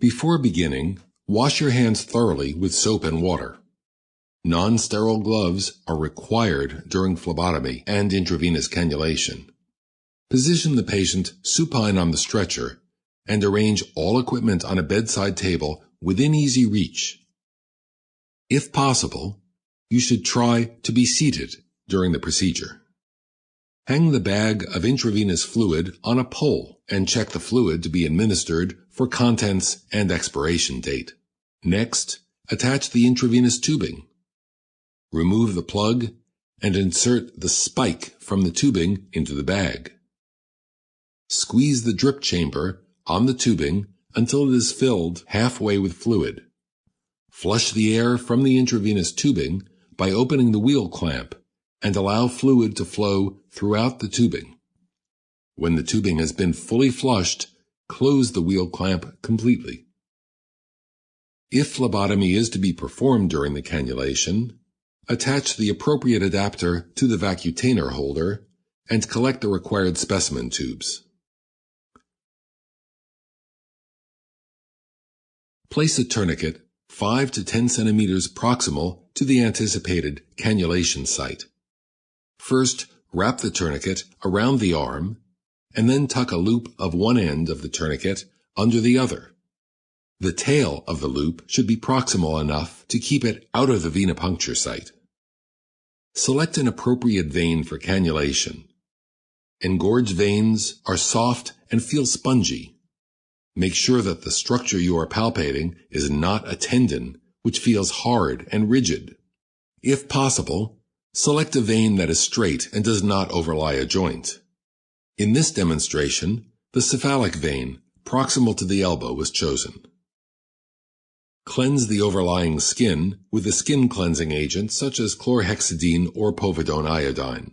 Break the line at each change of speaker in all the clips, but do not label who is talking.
Before beginning, wash your hands thoroughly with soap and water. Non-sterile gloves are required during phlebotomy and intravenous cannulation. Position the patient supine on the stretcher and arrange all equipment on a bedside table within easy reach. If possible, you should try to be seated during the procedure. Hang the bag of intravenous fluid on a pole and check the fluid to be administered for contents and expiration date. Next, attach the intravenous tubing. Remove the plug and insert the spike from the tubing into the bag. Squeeze the drip chamber on the tubing until it is filled halfway with fluid. Flush the air from the intravenous tubing by opening the wheel clamp and allow fluid to flow throughout the tubing. When the tubing has been fully flushed, close the wheel clamp completely. If phlebotomy is to be performed during the cannulation, attach the appropriate adapter to the vacutainer holder and collect the required specimen tubes. Place a tourniquet 5 to 10 centimeters proximal to the anticipated cannulation site. First, wrap the tourniquet around the arm and then tuck a loop of one end of the tourniquet under the other. The tail of the loop should be proximal enough to keep it out of the venipuncture site. Select an appropriate vein for cannulation. Engorged veins are soft and feel spongy. Make sure that the structure you are palpating is not a tendon, which feels hard and rigid. If possible, select a vein that is straight and does not overlie a joint. In this demonstration, the cephalic vein, proximal to the elbow, was chosen. Cleanse the overlying skin with a skin cleansing agent such as chlorhexidine or povidone iodine.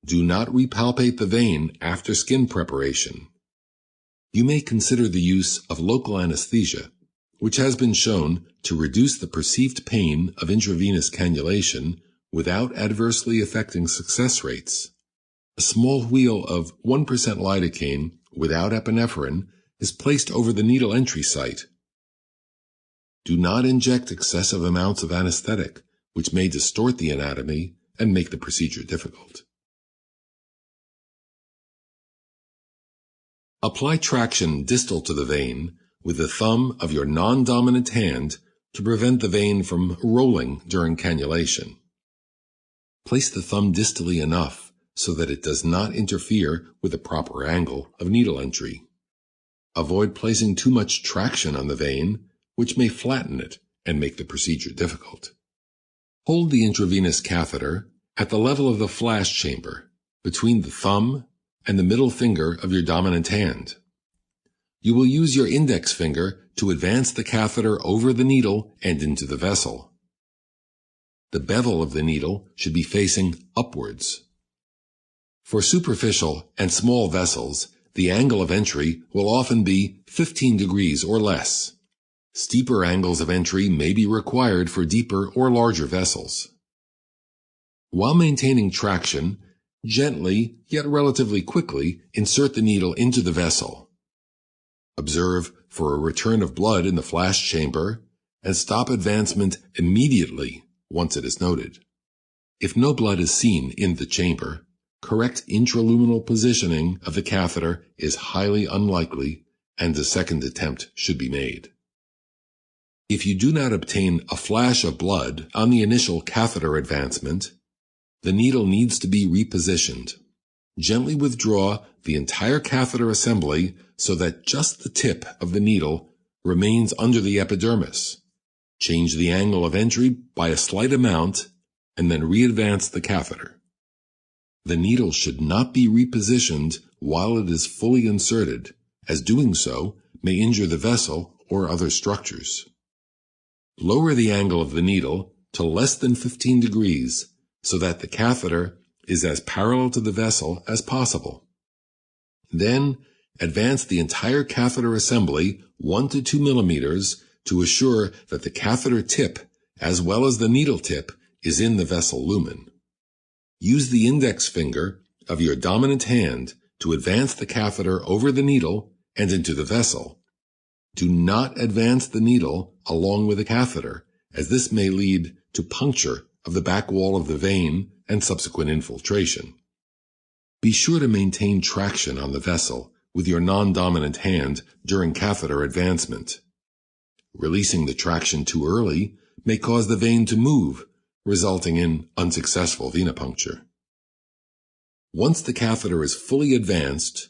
Do not repalpate the vein after skin preparation. You may consider the use of local anesthesia, which has been shown to reduce the perceived pain of intravenous cannulation without adversely affecting success rates. A small wheel of 1% lidocaine without epinephrine is placed over the needle entry site. Do not inject excessive amounts of anesthetic, which may distort the anatomy and make the procedure difficult. Apply traction distal to the vein with the thumb of your non-dominant hand to prevent the vein from rolling during cannulation. Place the thumb distally enough so that it does not interfere with the proper angle of needle entry. Avoid placing too much traction on the vein, which may flatten it and make the procedure difficult. Hold the intravenous catheter at the level of the flash chamber, between the thumb and the middle finger of your dominant hand. You will use your index finger to advance the catheter over the needle and into the vessel. The bevel of the needle should be facing upwards. For superficial and small vessels, the angle of entry will often be 15 degrees or less. Steeper angles of entry may be required for deeper or larger vessels. While maintaining traction, gently, yet relatively quickly, insert the needle into the vessel. Observe for a return of blood in the flash chamber and stop advancement immediately once it is noted. If no blood is seen in the chamber, correct intraluminal positioning of the catheter is highly unlikely and a second attempt should be made. If you do not obtain a flash of blood on the initial catheter advancement, the needle needs to be repositioned. Gently withdraw the entire catheter assembly so that just the tip of the needle remains under the epidermis. Change the angle of entry by a slight amount and then re-advance the catheter. The needle should not be repositioned while it is fully inserted, as doing so may injure the vessel or other structures. Lower the angle of the needle to less than 15 degrees so that the catheter is as parallel to the vessel as possible. Then, advance the entire catheter assembly 1 to 2 millimeters to assure that the catheter tip, as well as the needle tip, is in the vessel lumen. Use the index finger of your dominant hand to advance the catheter over the needle and into the vessel. Do not advance the needle along with the catheter, as this may lead to puncture of the back wall of the vein and subsequent infiltration. Be sure to maintain traction on the vessel with your non-dominant hand during catheter advancement. Releasing the traction too early may cause the vein to move, resulting in unsuccessful venipuncture. Once the catheter is fully advanced,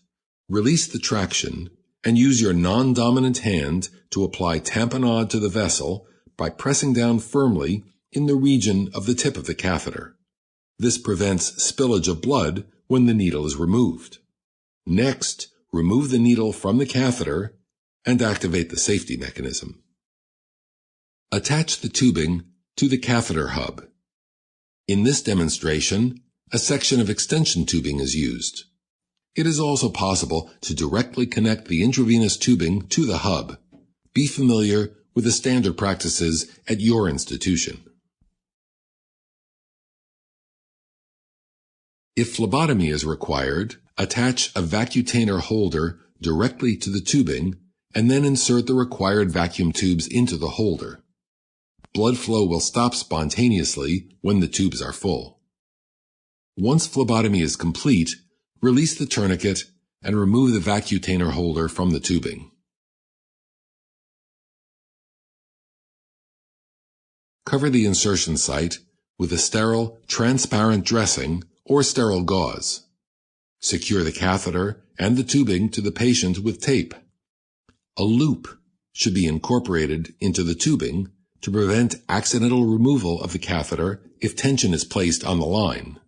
release the traction and use your non-dominant hand to apply tamponade to the vessel by pressing down firmly in the region of the tip of the catheter. This prevents spillage of blood when the needle is removed. Next, remove the needle from the catheter and activate the safety mechanism. Attach the tubing to the catheter hub. In this demonstration, a section of extension tubing is used. It is also possible to directly connect the intravenous tubing to the hub. Be familiar with the standard practices at your institution. If phlebotomy is required, attach a vacutainer holder directly to the tubing and then insert the required vacuum tubes into the holder. Blood flow will stop spontaneously when the tubes are full. Once phlebotomy is complete, release the tourniquet and remove the vacutainer holder from the tubing. Cover the insertion site with a sterile, transparent dressing or sterile gauze. Secure the catheter and the tubing to the patient with tape. A loop should be incorporated into the tubing to prevent accidental removal of the catheter if tension is placed on the line.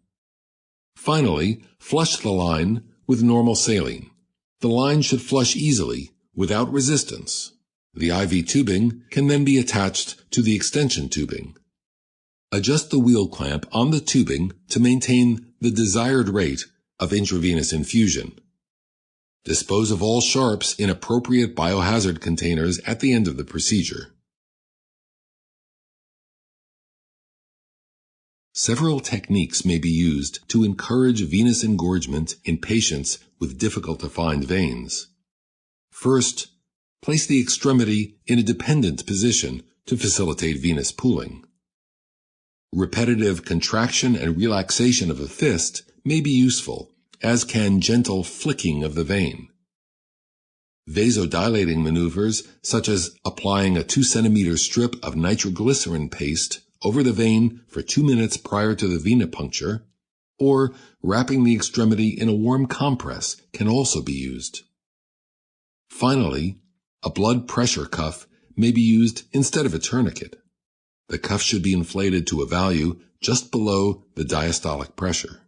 Finally, flush the line with normal saline. The line should flush easily, without resistance. The IV tubing can then be attached to the extension tubing. Adjust the wheel clamp on the tubing to maintain the desired rate of intravenous infusion. Dispose of all sharps in appropriate biohazard containers at the end of the procedure. Several techniques may be used to encourage venous engorgement in patients with difficult-to-find veins. First, place the extremity in a dependent position to facilitate venous pooling. Repetitive contraction and relaxation of a fist may be useful, as can gentle flicking of the vein. Vasodilating maneuvers, such as applying a 2-centimeter strip of nitroglycerin paste over the vein for 2 minutes prior to the venipuncture, or wrapping the extremity in a warm compress can also be used. Finally, a blood pressure cuff may be used instead of a tourniquet. The cuff should be inflated to a value just below the diastolic pressure.